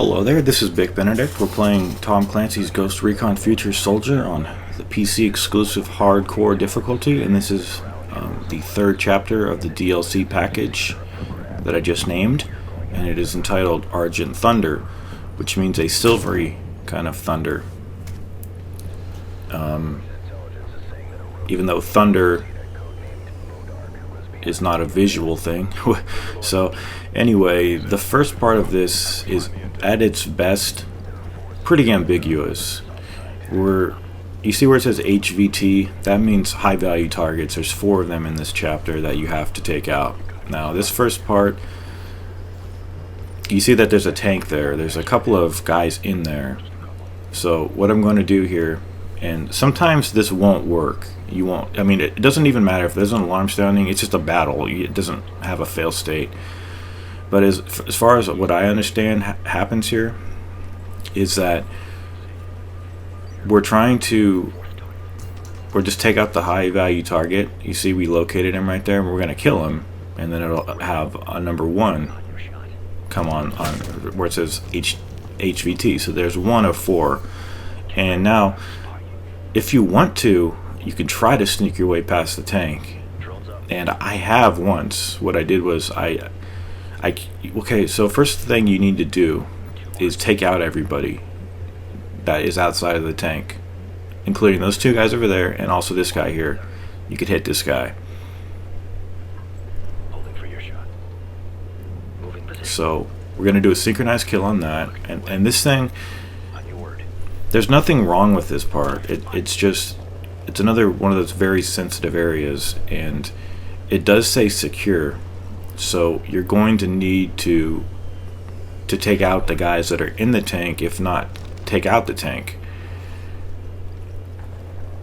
Hello there, this is Vic Benedict. We're playing Tom Clancy's Ghost Recon Future Soldier on the PC exclusive hardcore difficulty, and this is the third chapter of the DLC package that I just named, and it is entitled Argent Thunder, which means a silvery kind of thunder. Even though thunder is not a visual thing. So anyway, the first part of this is at its best pretty ambiguous. You see where it says HVT? That means high value targets. There's 4 of them in this chapter that you have to take out. Now this first part, you see that there's a tank there. There's a couple of guys in there. So what I'm going to do here, and sometimes this won't work. You won't. I mean, it doesn't even matter if there's an alarm sounding. It's just a battle. It doesn't have a fail state. But as far as what I understand happens here, is that we're just take out the high value target. You see, we located him right there. And we're gonna kill him, and then it'll have a number 1 come on where it says HVT. So there's 1 of 4, and now if you want to, you can try to sneak your way past the tank. And I have once. What I did was okay, so first thing you need to do is take out everybody that is outside of the tank, including those 2 guys over there and also this guy here. You could hit this guy. So we're going to do a synchronized kill on that, and this thing, there's nothing wrong with this part. It's another one of those very sensitive areas, and it does say secure. So you're going to need to take out the guys that are in the tank, if not take out the tank.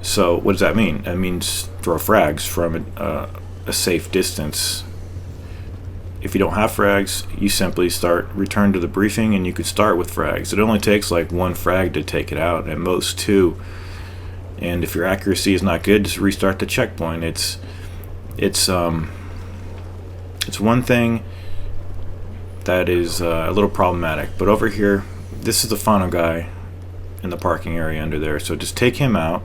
So what does that mean? That means throw frags from a safe distance. If you don't have frags, you simply return to the briefing, and you could start with frags. It only takes like 1 frag to take it out, at most 2. And if your accuracy is not good, just restart the checkpoint. It's one thing that is a little problematic. But over here, this is the final guy in the parking area under there. So just take him out.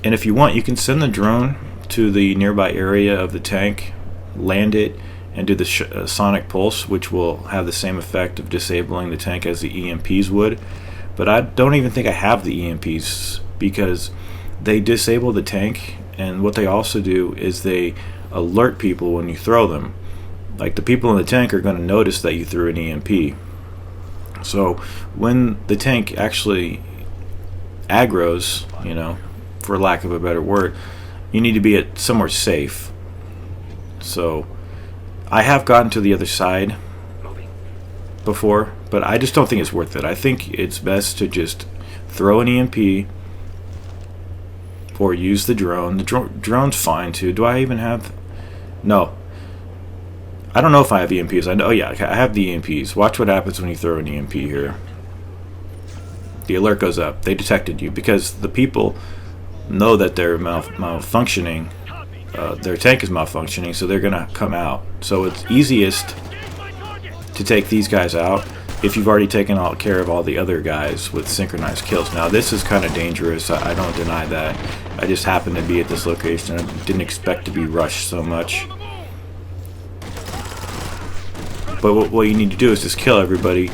And if you want, you can send the drone to the nearby area of the tank, land it, and do the sonic pulse, which will have the same effect of disabling the tank as the EMPs would. But I don't even think I have the EMPs, because they disable the tank, and what they also do is they alert people when you throw them. Like, the people in the tank are going to notice that you threw an EMP. So when the tank actually aggroes, for lack of a better word, you need to be at somewhere safe. So I have gotten to the other side before, but I just don't think it's worth it. I think it's best to just throw an EMP or use the drone. The drone's fine too. Do I even have... No. I don't know if I have EMPs. I know, yeah, I have the EMPs. Watch what happens when you throw an EMP here. The alert goes up. They detected you, because the people know that they're malfunctioning. Their tank is malfunctioning, so they're gonna come out. So it's easiest to take these guys out if you've already taken care of all the other guys with synchronized kills. Now this is kind of dangerous. I don't deny that. I just happened to be at this location. I didn't expect to be rushed so much. But what you need to do is just kill everybody.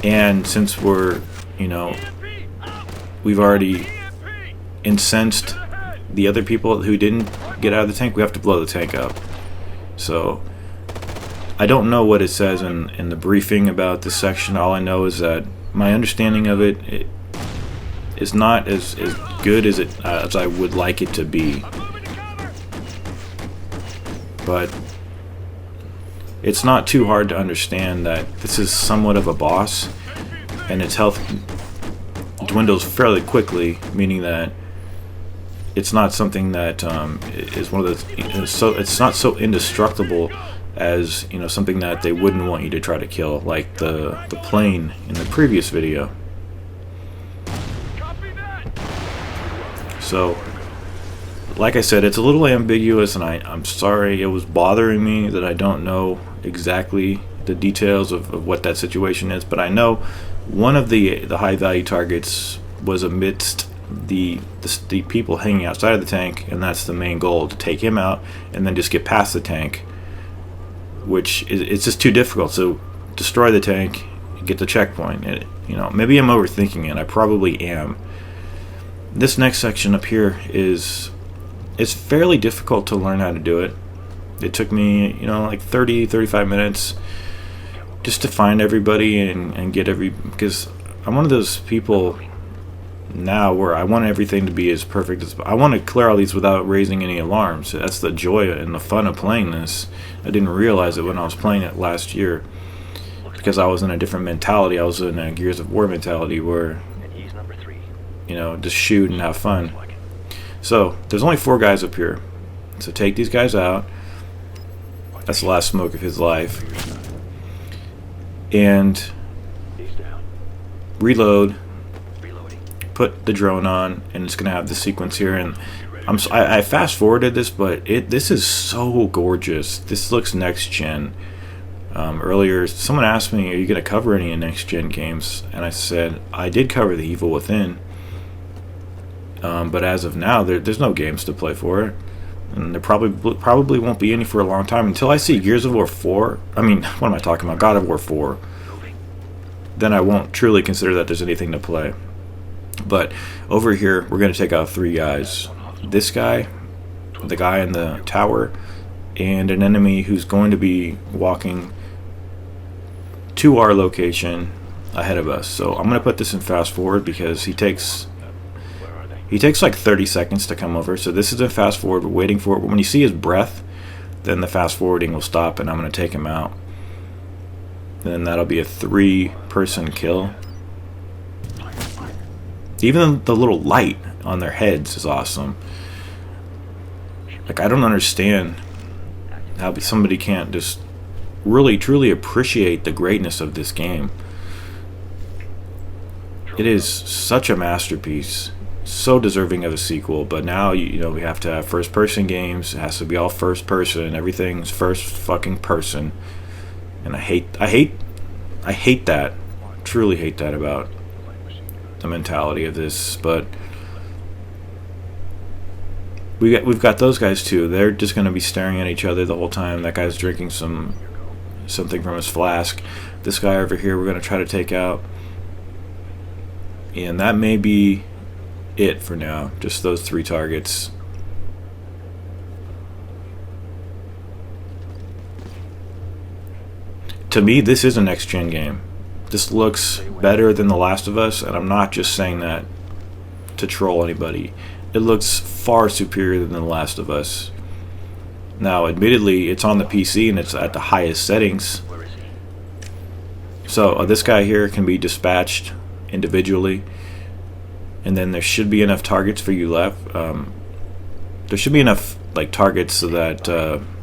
And since we've already incensed the other people who didn't get out of the tank, we have to blow the tank up. So I don't know what it says in the briefing about this section. All I know is that my understanding of it is not as good as I would like it to be. But it's not too hard to understand that this is somewhat of a boss, and its health dwindles fairly quickly, meaning that it's not something that is one of those. So it's not so indestructible as something that they wouldn't want you to try to kill, like the plane in the previous video. So like I said, it's a little ambiguous, and I'm sorry it was bothering me that I don't know exactly the details of what that situation is, but I know one of the high value targets was amidst the people hanging outside of the tank, and that's the main goal, to take him out and then just get past the tank, which it's just too difficult. So destroy the tank, get the checkpoint. Maybe I'm overthinking it. I probably am. This next section up here it's fairly difficult to learn how to do it. It took me like 35 minutes just to find everybody and get because I'm one of those people now where I want everything to be as perfect as I want to clear all these without raising any alarms. That's the joy and the fun of playing this. I didn't realize it when I was playing it last year, because I was in a different mentality. I was in a Gears of War mentality where just shoot and have fun. So there's only 4 guys up here, so take these guys out. That's the last smoke of his life. And reload, put the drone on, and it's gonna have the sequence here. And I fast forwarded this, but this is so gorgeous. This looks next gen. Earlier someone asked me, are you gonna cover any next gen games? And I said I did cover The Evil Within, but as of now there's no games to play for it, and there probably won't be any for a long time until I see Gears of War 4. I mean, what am I talking about? God of War 4. Then I won't truly consider that there's anything to play. But over here, we're going to take out 3 guys. This guy, the guy in the tower, and an enemy who's going to be walking to our location ahead of us. So I'm going to put this in fast forward because he takes like 30 seconds to come over. So this is a fast forward. We're waiting for it. When you see his breath, then the fast forwarding will stop, and I'm going to take him out. Then that'll be a 3-person kill. Even the little light on their heads is awesome. Like, I don't understand how somebody can't just really truly appreciate the greatness of this game. It is such a masterpiece, so deserving of a sequel. But now we have to have first-person games. It has to be all first person. Everything's first fucking person, and I hate that. Truly hate that about the mentality of this. But we've got those guys too. They're just going to be staring at each other the whole time. That guy's drinking something from his flask. This guy over here we're going to try to take out, and that may be it for now. Just those 3 targets. To me, this is a next gen game. This looks better than The Last of Us, and I'm not just saying that to troll anybody. It looks far superior than The Last of Us. Now, admittedly, it's on the PC and it's at the highest settings. So this guy here can be dispatched individually, and then there should be enough targets for you left. There should be enough targets so that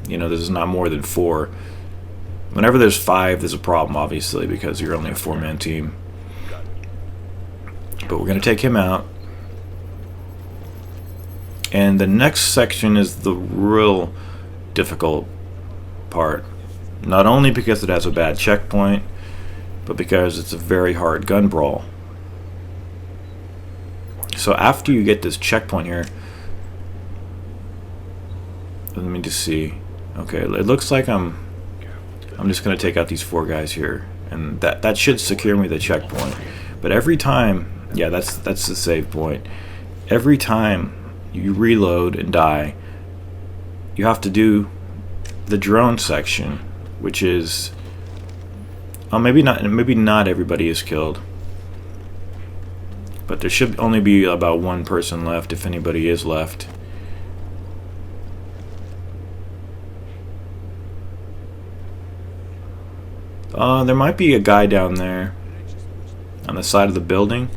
there's not more than 4. Whenever there's 5, there's a problem, obviously, because you're only a 4-man team. But we're going to take him out. And the next section is the real difficult part. Not only because it has a bad checkpoint, but because it's a very hard gun brawl. So after you get this checkpoint here, let me just see. Okay, it looks like I'm just going to take out these 4 guys here, and that should secure me the checkpoint. But every time, yeah, that's the save point. Every time you reload and die, you have to do the drone section, which is maybe not everybody is killed, but there should only be about 1 person left, if anybody is left. There might be a guy down there on the side of the building.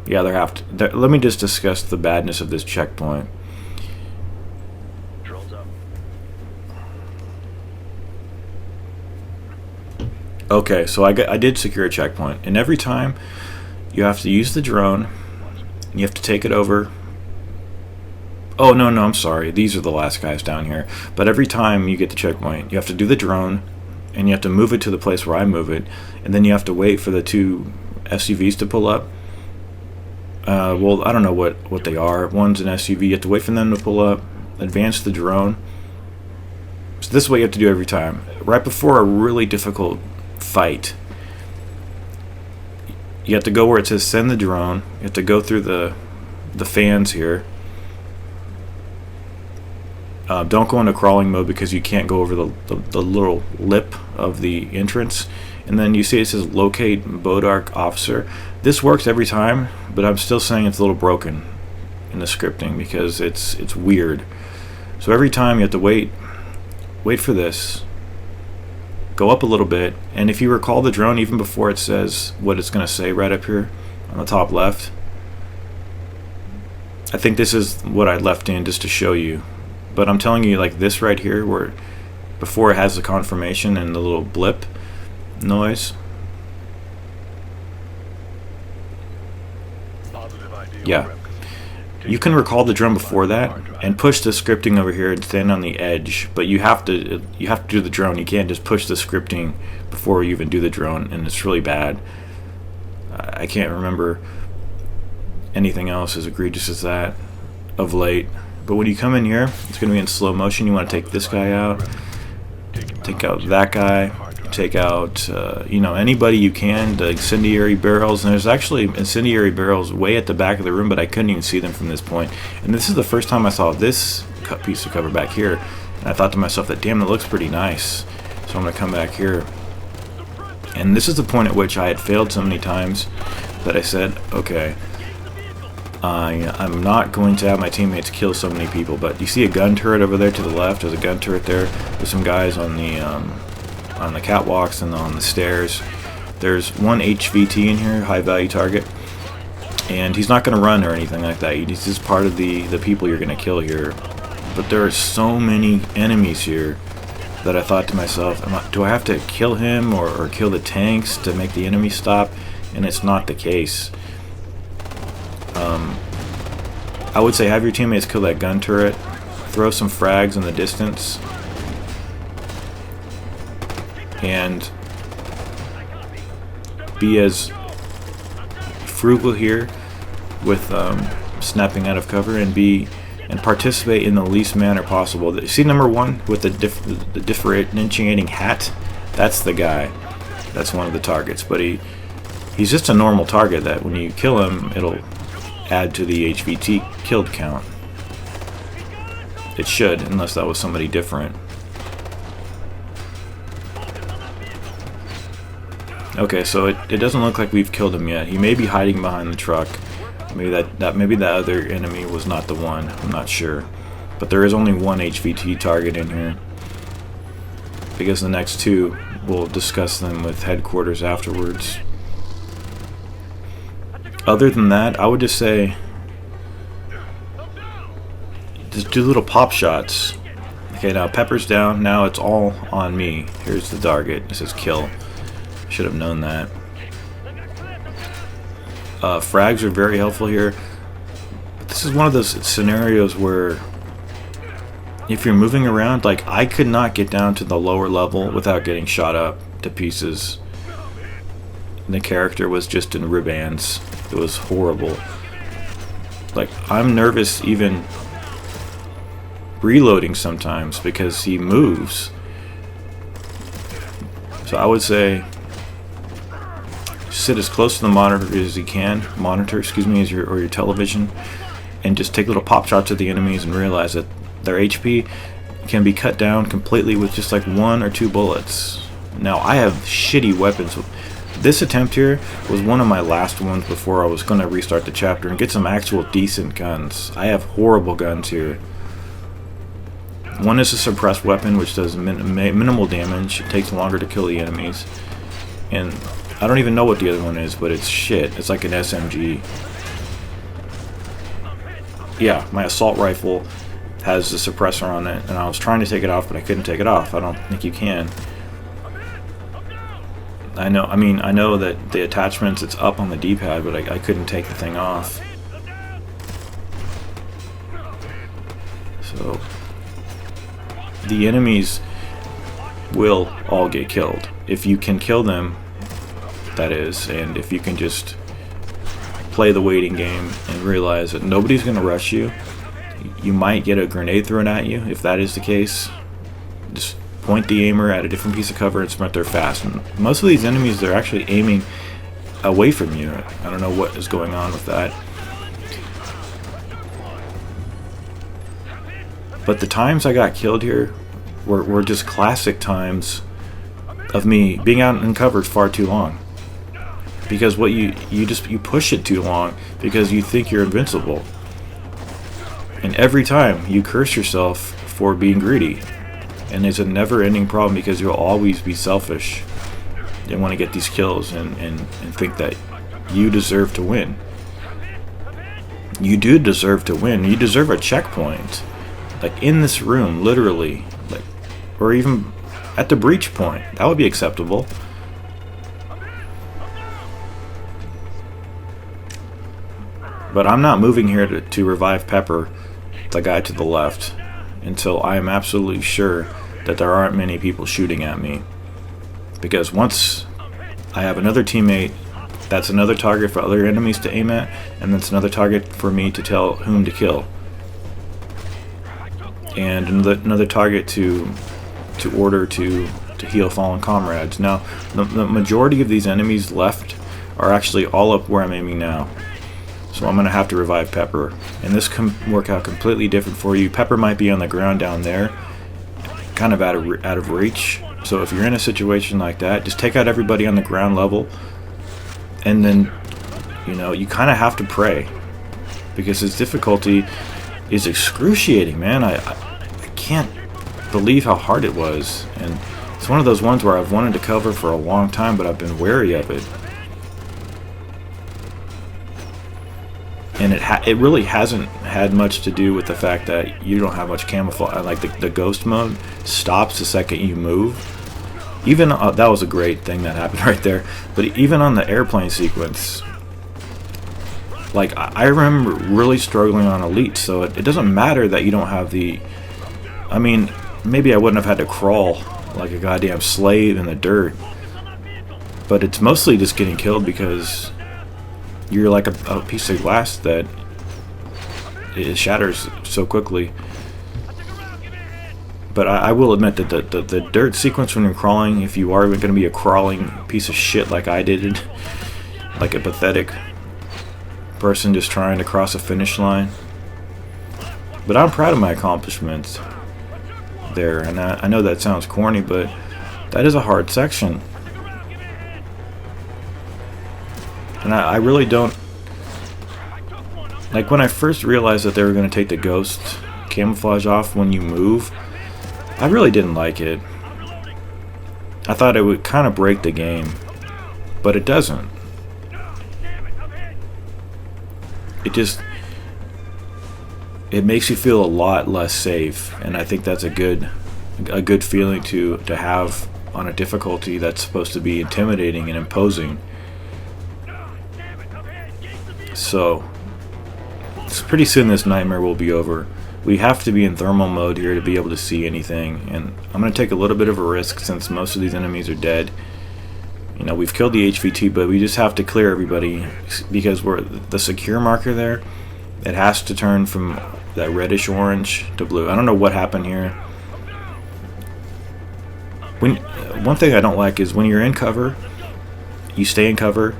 Yeah, let me just discuss the badness of this checkpoint. Okay, so I did secure a checkpoint, and every time you have to use the drone, you have to take it over Oh, no, I'm sorry. These are the last guys down here. But every time you get the checkpoint, you have to do the drone, and you have to move it to the place where I move it, and then you have to wait for the 2 SUVs to pull up. Well, I don't know what they are. One's an SUV. You have to wait for them to pull up, advance the drone. So this is what you have to do every time. Right before a really difficult fight, you have to go where it says send the drone. You have to go through the fans here. Don't go into crawling mode because you can't go over the little lip of the entrance. And then you see it says locate Bodark officer. This works every time, but I'm still saying it's a little broken in the scripting because it's weird. So every time you have to wait for this, go up a little bit, and if you recall the drone, even before it says what it's going to say right up here on the top left, I think this is what I left in just to show you. But I'm telling you, like this right here, where before it has the confirmation and the little blip noise. Yeah. You can recall the drone before that and push the scripting over here and stand on the edge, but you have to do the drone. You can't just push the scripting before you even do the drone, and it's really bad. I can't remember anything else as egregious as that of late. But when you come in here, it's going to be in slow motion. You want to take this guy out, take out that guy, take out anybody you can, the incendiary barrels. And there's actually incendiary barrels way at the back of the room, but I couldn't even see them from this point. And this is the first time I saw this piece of cover back here, and I thought to myself that damn, that looks pretty nice. So I'm going to come back here, and this is the point at which I had failed so many times that I said, okay, I'm not going to have my teammates kill so many people. But you see a gun turret over there to the left. There's a gun turret there with some guys on the catwalks and on the stairs. There's one HVT in here, high value target, and he's not going to run or anything like that. He's just part of the people you're going to kill here. But there are so many enemies here that I thought to myself, do I have to kill him or kill the tanks to make the enemy stop? And it's not the case. I would say have your teammates kill that gun turret, throw some frags in the distance, and be as frugal here with snapping out of cover, and participate in the least manner possible. See number 1 with the differentiating hat? That's the guy. That's one of the targets, but he's just a normal target that when you kill him, it'll add to the HVT killed count. It should, unless that was somebody different. Okay, so it doesn't look like we've killed him yet. He may be hiding behind the truck. Maybe that other enemy was not the one. I'm not sure. But there is only one HVT target in here, because the next 2 we'll discuss them with headquarters afterwards. Other than that, I would just say just do little pop shots. Okay, now Pepper's down. Now it's all on me. Here's the target. It says kill. Should have known that. Frags are very helpful here. But this is one of those scenarios where if you're moving around, like I could not get down to the lower level without getting shot up to pieces. The character was just in ribands. It was horrible. Like, I'm nervous even reloading sometimes because he moves. So I would say sit as close to the monitor as you can, as your television, and just take little pop shots at the enemies and realize that their HP can be cut down completely with just like 1 or 2 bullets. Now I have shitty weapons. This attempt here was one of my last ones before I was going to restart the chapter and get some actual decent guns. I have horrible guns here. One is a suppressed weapon, which does minimal damage. It takes longer to kill the enemies. And I don't even know what the other one is, but it's shit. It's like an SMG. Yeah, my assault rifle has the suppressor on it, and I was trying to take it off, but I couldn't take it off. I don't think you can. I know that the attachments, it's up on the D-pad, but I couldn't take the thing off. So the enemies will all get killed if you can kill them, that is, and if you can just play the waiting game and realize that nobody's going to rush you. You might get a grenade thrown at you. If that is the case, just point the aimer at a different piece of cover and sprint there fast. And most of these enemies, they're actually aiming away from you. I don't know what is going on with that. But the times I got killed here were just classic times of me being out in cover far too long. Because what you push it too long because you think you're invincible. And every time you curse yourself for being greedy. And it's a never-ending problem because you'll always be selfish. You want to get these kills and think that you deserve to win. You do deserve to win. You deserve a checkpoint. Like in this room, literally. Like, or even at the breach point. That would be acceptable. But I'm not moving here to revive Pepper, the guy to the left, until I am absolutely sure that there aren't many people shooting at me. Because once I have another teammate, that's another target for other enemies to aim at, and that's another target for me to tell whom to kill. And another target to order to heal fallen comrades. Now, the majority of these enemies left are actually all up where I'm aiming now. So I'm going to have to revive Pepper. And this can work out completely different for you. Pepper might be on the ground down there, kind of out of reach. So if you're in a situation like that, just take out everybody on the ground level. And then, you kind of have to pray. Because his difficulty is excruciating, man. I can't believe how hard it was. And it's one of those ones where I've wanted to cover for a long time, but I've been wary of it. And it really hasn't had much to do with the fact that you don't have much camouflage. Like the ghost mode stops the second you move. Even that was a great thing that happened right there. But even on the airplane sequence, like I remember really struggling on Elite. So it doesn't matter that you don't have the. I mean, maybe I wouldn't have had to crawl like a goddamn slave in the dirt. But it's mostly just getting killed because you're like a piece of glass that it shatters so quickly. But I will admit that the dirt sequence when you're crawling, if you are going to be a crawling piece of shit like I did, like a pathetic person just trying to cross a finish line. But I'm proud of my accomplishments there, and I know that sounds corny, but that is a hard section. And I really don't... Like, when I first realized that they were going to take the ghost camouflage off when you move, I really didn't like it. I thought it would kind of break the game. But it doesn't. It makes you feel a lot less safe. And I think that's a good feeling to have on a difficulty that's supposed to be intimidating and imposing. So, pretty soon this nightmare will be over. We have to be in thermal mode here to be able to see anything, and I'm going to take a little bit of a risk since most of these enemies are dead. We've killed the HVT, but we just have to clear everybody because we're the secure marker there. It has to turn from that reddish orange to blue. I don't know what happened here. One thing I don't like is when you're in cover, you stay in cover,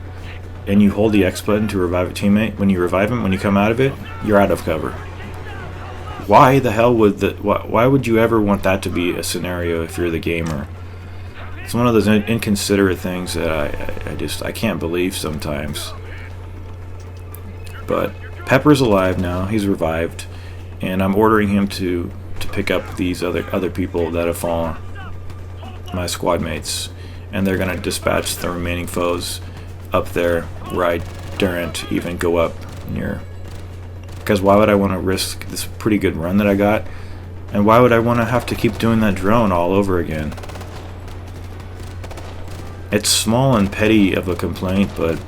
and you hold the X button to revive a teammate. When you revive him, when you come out of it, you're out of cover. Why the hell would why would you ever want that to be a scenario if you're the gamer? It's one of those inconsiderate things that I can't believe sometimes. But Pepper's alive now. He's revived, and I'm ordering him to pick up these other people that have fallen, my squad mates, and they're gonna dispatch the remaining foes up there where I daren't even go up near. Because why would I want to risk this pretty good run that I got? And why would I want to have to keep doing that drone all over again? It's small and petty of a complaint, but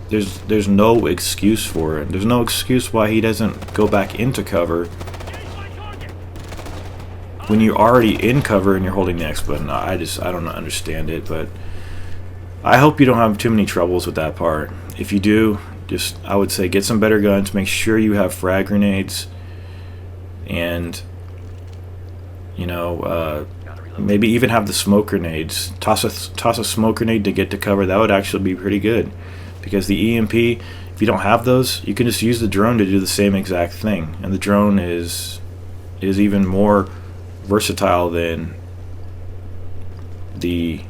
There's no excuse for it. There's no excuse why he doesn't go back into cover when you're already in cover and you're holding the X button. I don't understand it, but I hope you don't have too many troubles with that part. If you do, just I would say get some better guns. Make sure you have frag grenades, and you know, maybe even have the smoke grenades. Toss a smoke grenade to get to cover. That would actually be pretty good, because the EMP, if you don't have those, you can just use the drone to do the same exact thing, and the drone is even more versatile than the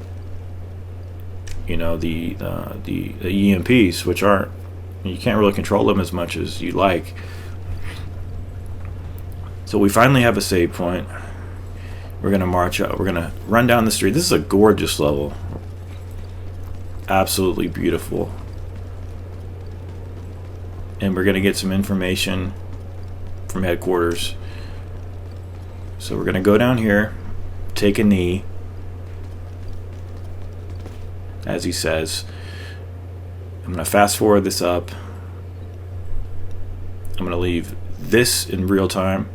the EMPs, which aren't, you can't really control them as much as you like. So we finally have a save point. We're gonna march out. We're gonna run down the street. This is a gorgeous level, absolutely beautiful, and we're gonna get some information from headquarters. So we're gonna go down here, take a knee, as he says. I'm going to fast forward this up. I'm going to leave this in real time,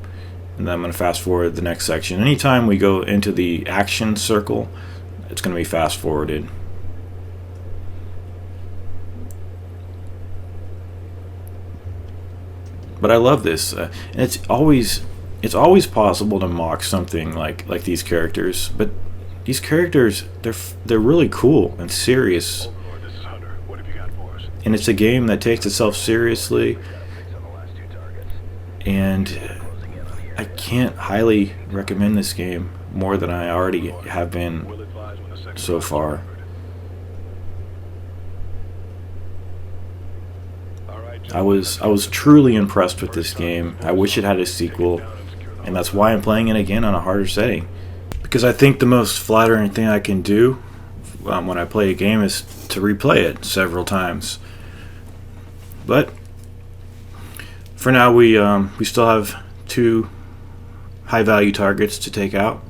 and then I'm going to fast forward the next section. Anytime we go into the action circle, it's going to be fast forwarded. But I love this, and it's always possible to mock something like these characters, but these characters, they're really cool and serious, and it's a game that takes itself seriously, and I can't highly recommend this game more than I already have been so far. I was truly impressed with this game. I wish it had a sequel, and that's why I'm playing it again on a harder setting. Because I think the most flattering thing I can do when I play a game is to replay it several times. But for now, we still have 2 high-value targets to take out,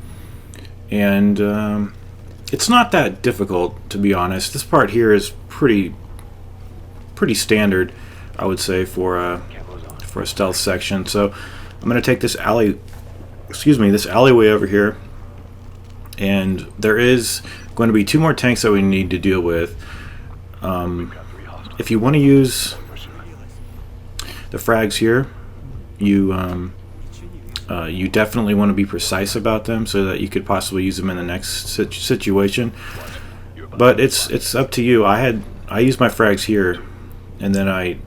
and it's not that difficult, to be honest. This part here is pretty standard, I would say, for a stealth section. So I'm going to take this alleyway over here. And there is going to be 2 more tanks that we need to deal with. If you want to use the frags here, you definitely want to be precise about them so that you could possibly use them in the next situation. But it's up to you. I used my frags here, and then I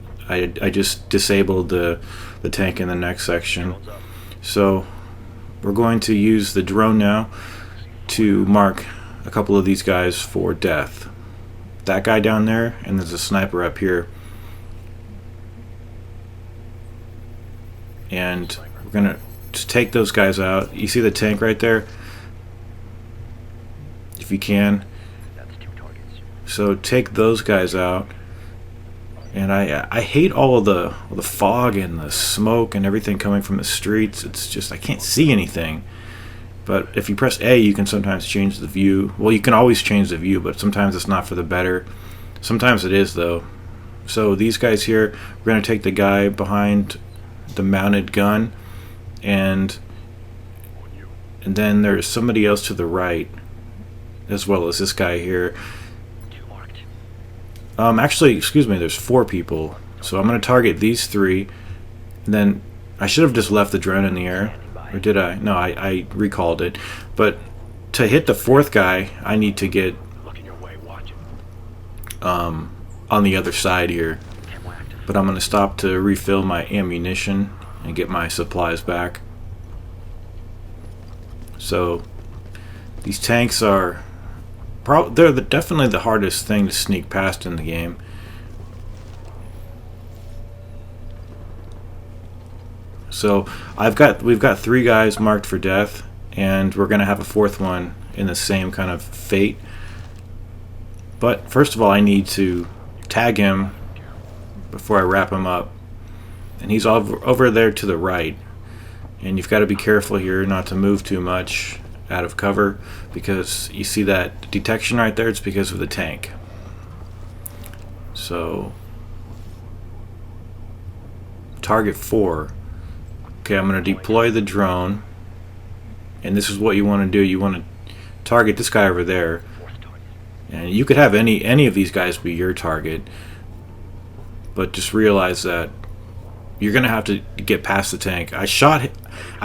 just disabled the tank in the next section. So we're going to use the drone now to mark a couple of these guys for death. That guy down there, and there's a sniper up here. And we're gonna just take those guys out. You see the tank right there? If you can. So take those guys out. And I hate all of the fog and the smoke and everything coming from the streets. It's just, I can't see anything. But if you press A, you can sometimes change the view. Well, you can always change the view, but sometimes it's not for the better. Sometimes it is, though. So these guys here, we're going to take the guy behind the mounted gun, and then there's somebody else to the right, as well as this guy here. Actually, excuse me, there's 4 people. So I'm going to target these 3, and then I should have just left the drone in the air. Or did I? No, I recalled it. But to hit the 4th guy, I need to get on the other side here. But I'm going to stop to refill my ammunition and get my supplies back. So these tanks are definitely the hardest thing to sneak past in the game. So we've got 3 guys marked for death, and we're gonna have a 4th one in the same kind of fate. But first of all, I need to tag him before I wrap him up, and he's over there to the right. And you've got to be careful here not to move too much out of cover, because you see that detection right there. It's because of the tank. So target 4. Okay, I'm going to deploy the drone, and this is what you want to do. You want to target this guy over there, and you could have any of these guys be your target, but just realize that you're going to have to get past the tank. I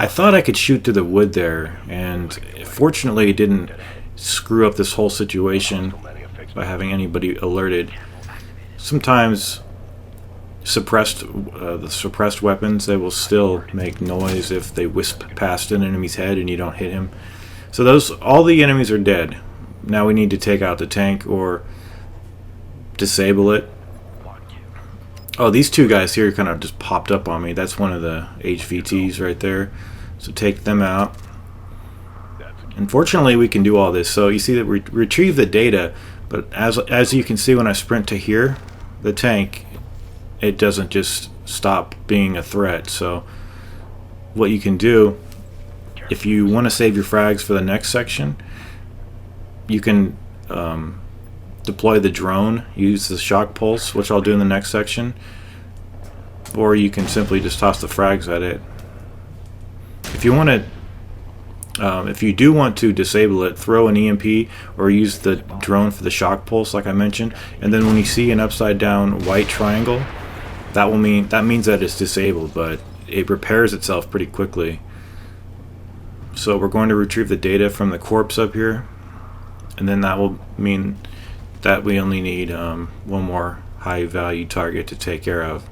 thought I could shoot through the wood there, and fortunately it didn't screw up this whole situation by having anybody alerted. Sometimes the suppressed weapons, they will still make noise if they wisp past an enemy's head and you don't hit him. So all the enemies are dead. Now we need to take out the tank or disable it. Oh, these two guys here kind of just popped up on me. That's one of the HVTs right there. So take them out. Unfortunately, we can do all this. So you see that we retrieve the data, but as you can see when I sprint to here, the tank, it doesn't just stop being a threat. So what you can do, if you want to save your frags for the next section, you can deploy the drone, use the shock pulse, which I'll do in the next section, or you can simply just toss the frags at it. If you want to, if you do want to disable it, throw an EMP or use the drone for the shock pulse, like I mentioned, and then when you see an upside down white triangle, that means that it's disabled, but it repairs itself pretty quickly. So we're going to retrieve the data from the corpse up here, and then that will mean that we only need one more high value target to take care of.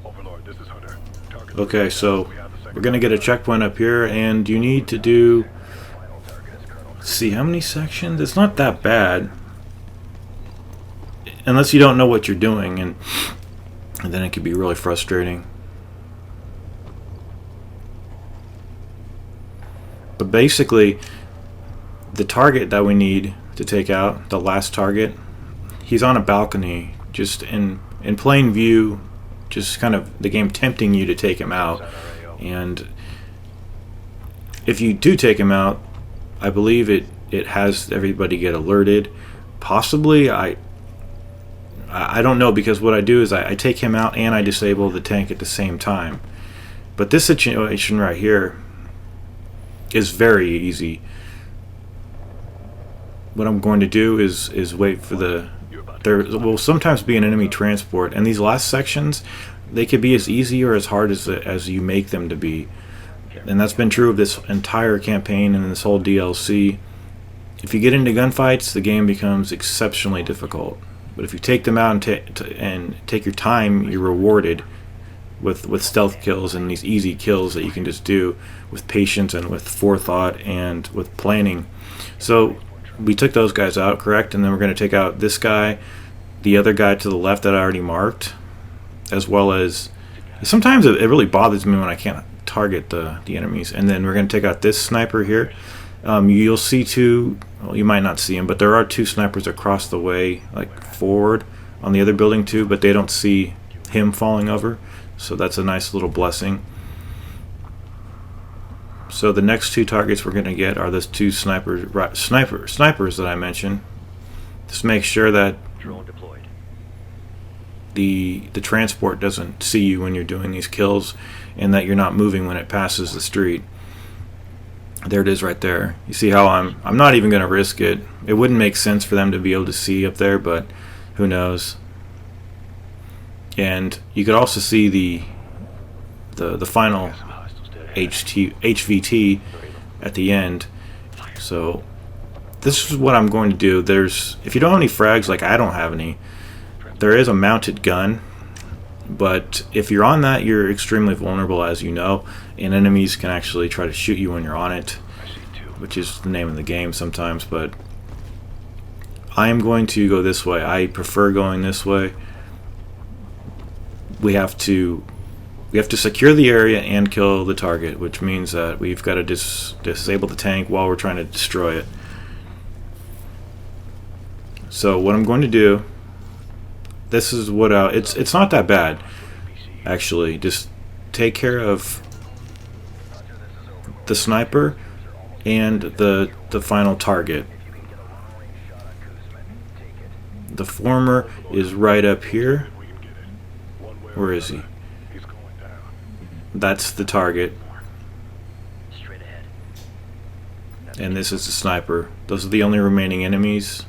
Overlord, this is Hunter. Okay, so we're going to get a checkpoint up here, and you need to do, let's see, how many sections? It's not that bad, unless you don't know what you're doing, and then it can be really frustrating. But basically, the target that we need to take out, the last target, he's on a balcony, just in plain view, just kind of the game tempting you to take him out. And if you do take him out, I believe it has everybody get alerted. Possibly, I don't know, because what I do is I take him out and I disable the tank at the same time. But this situation right here is very easy. What I'm going to do is wait for there will sometimes be an enemy transport, and these last sections, they could be as easy or as hard as you make them to be. And that's been true of this entire campaign and this whole DLC. If you get into gunfights, the game becomes exceptionally difficult. But if you take them out and take your time, you're rewarded with stealth kills and these easy kills that you can just do with patience and with forethought and with planning. So we took those guys out, correct? And then we're going to take out this guy, the other guy to the left that I already marked, as well as, sometimes it really bothers me when I can't target the enemies. And then we're going to take out this sniper here. You'll see two, well, you might not see them, but there are two snipers across the way, like forward on the other building too, but they don't see him falling over, so that's a nice little blessing. So the next two targets we're going to get are those two snipers that I mentioned. Just make sure that the transport doesn't see you when you're doing these kills, and that you're not moving when it passes the street. There it is right there. You see how I'm not even going to risk it. It wouldn't make sense for them to be able to see up there, but who knows. And you could also see the final HVT at the end. So this is what I'm going to do. If you don't have any frags, like I don't have any, there is a mounted gun, but if you're on that, you're extremely vulnerable, as you know, and enemies can actually try to shoot you when you're on it, which is the name of the game sometimes. But I am going to go this way. I prefer going this way. We have to secure the area and kill the target, which means that we've got to disable the tank while we're trying to destroy it. So what I'm going to do, this is what it's not that bad, actually. Just take care of the sniper and the final target. The former is right up here. Where is he? That's the target. And this is the sniper. Those are the only remaining enemies.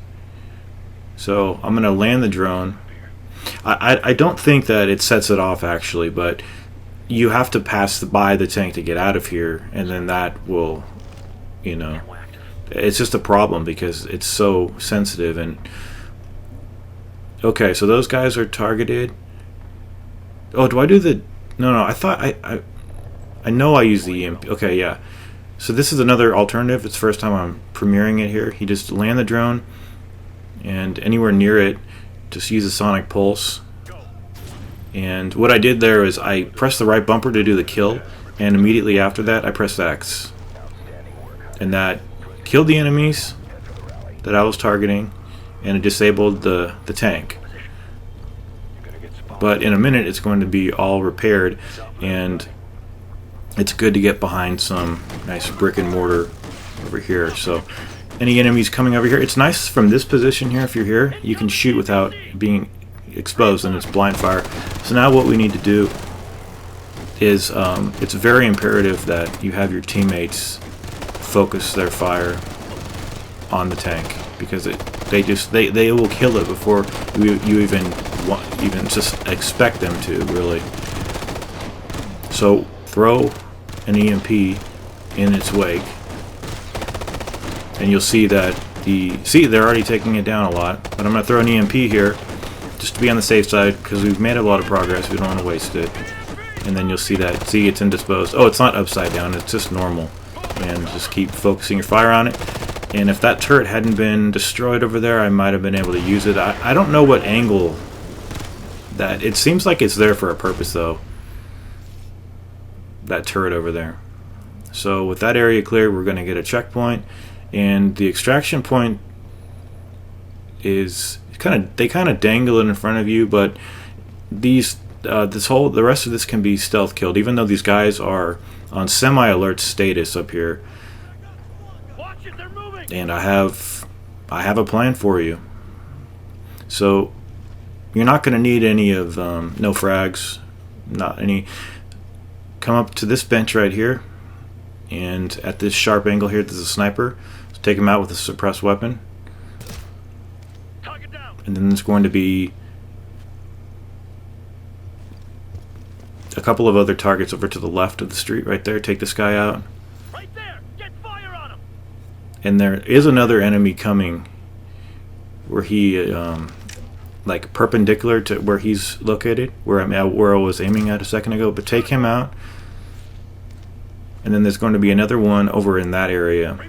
So I'm going to land the drone. I don't think that it sets it off actually, but you have to pass by the tank to get out of here, and then that will, you know, it's just a problem because it's so sensitive. And okay, so those guys are targeted. Oh, do I do the... No, I thought I know I use the EMP. Okay, yeah. So this is another alternative. It's the first time I'm premiering it here. You just land the drone, and anywhere near it, just use a sonic pulse. And what I did there is I pressed the right bumper to do the kill, and immediately after that I pressed X. And that killed the enemies that I was targeting, and it disabled the tank. But in a minute it's going to be all repaired, and it's good to get behind some nice brick and mortar over here. So any enemies coming over here, it's nice from this position here. If you're here, you can shoot without being exposed, and it's blind fire. So now what we need to do is it's very imperative that you have your teammates focus their fire on the tank, because they will kill it before you even just expect them to, really. So throw an EMP in its wake, and you'll see that they're already taking it down a lot. But I'm going to throw an EMP here just to be on the safe side, because we've made a lot of progress. We don't want to waste it. And then you'll see that, see, it's indisposed. Oh, it's not upside down, it's just normal. And just keep focusing your fire on it. And if that turret hadn't been destroyed over there, I might have been able to use it. I don't know what angle that... It seems like it's there for a purpose, though. That turret over there. So with that area clear, we're going to get a checkpoint. And the extraction point is... They kind of dangle it in front of you, but the rest of this can be stealth killed, even though these guys are on semi-alert status up here. And I have a plan for you. So you're not going to need any of no frags, not any. Come up to this bench right here, and at this sharp angle here, there's a sniper. So take him out with a suppressed weapon. And then there's going to be a couple of other targets over to the left of the street right there. Take this guy out. Right there. Get fire on him. And there is another enemy coming where he like perpendicular to where he's located, where I was aiming at a second ago. But take him out. And then there's going to be another one over in that area.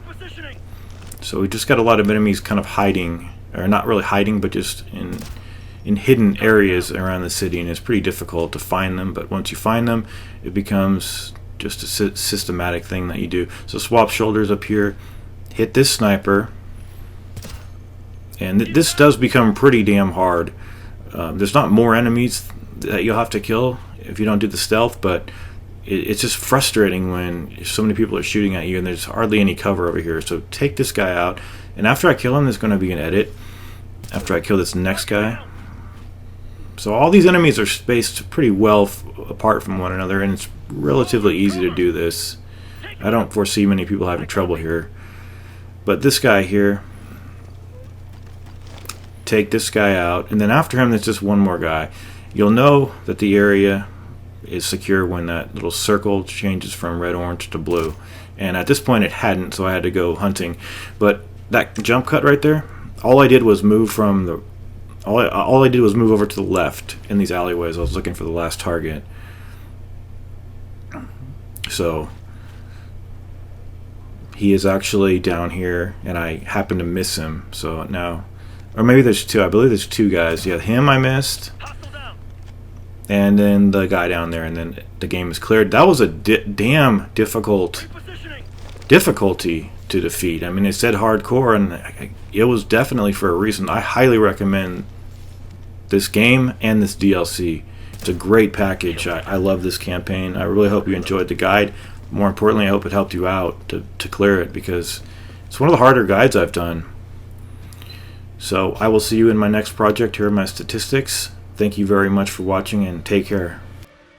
So we just got a lot of enemies kind of hiding, or not really hiding, but just in hidden areas around the city, and it's pretty difficult to find them. But once you find them, it becomes just a systematic thing that you do. So swap shoulders up here, hit this sniper, and this does become pretty damn hard. There's not more enemies that you'll have to kill if you don't do the stealth, but it's just frustrating when so many people are shooting at you and there's hardly any cover over here. So take this guy out, and after I kill him, there's going to be an edit after I kill this next guy. So all these enemies are spaced pretty well apart from one another, and it's relatively easy to do this. I don't foresee many people having trouble here. But this guy here, take this guy out, and then after him there's just one more guy. You'll know that the area is secure when that little circle changes from red, orange to blue. And at this point it hadn't, so I had to go hunting. But that jump cut right there, all I did was move from the all I did was move over to the left in these alleyways. I was looking for the last target. So he is actually down here, and I happened to miss him. So now, or maybe there's two. I believe there's two guys. Yeah, him I missed, and then the guy down there, and then the game is cleared. That was a damn difficulty to defeat. I mean, it said hardcore, and it was definitely for a reason. I highly recommend this game and this DLC. It's a great package. I love this campaign. I really hope you enjoyed the guide. More importantly, I hope it helped you out to clear it, because it's one of the harder guides I've done. So I will see you in my next project here in my statistics. Thank you very much for watching, and take care.